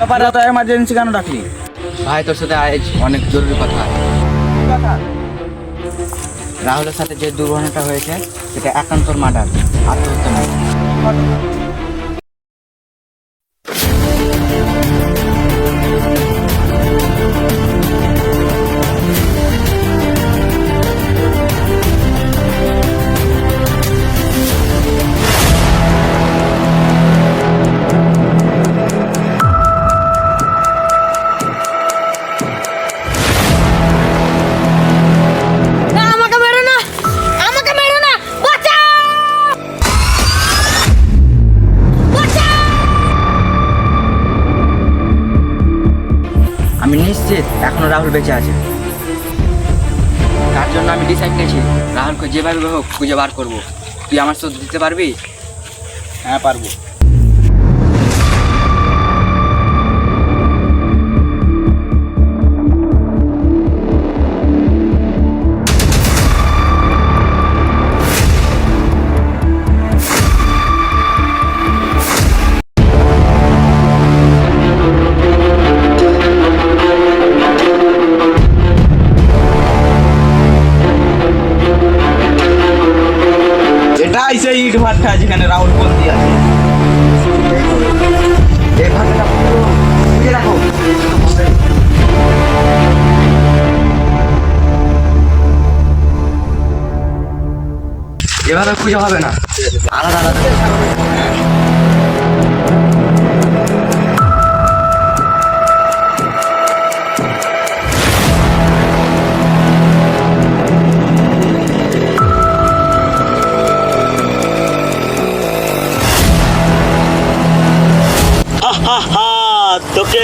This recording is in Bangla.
ব্যাপার এত এমার্জেন্সি কেন ডাকলি? ভাই তোর সাথে আজ অনেক জরুরি কথা। রাহুলের সাথে যে দুর্ঘটনাটা হয়েছে সেটা একান্তর মার্ডার, আত্মহত্যা নয়। না, আমাকে মেরো না, আমাকে মেরো না, বাঁচাও, বাঁচাও। আমি নিশ্চিত এখনো রাহুল বেঁচে আছে। তার জন্য আমি ডিসাইড করেছি রাহুলকে যেভাবে হোক খুঁজে বার করবো। তুই আমার সাথে দিতে পারবি? হ্যাঁ পারবো। এটাই সেই ইট ভাটটা যেখানে রাহুল বন্দি আছে। এই ভাষাটা খুঁজে রাখো। এভাবে খুঁজে হবে না, আলাদা আলাদা। তোকে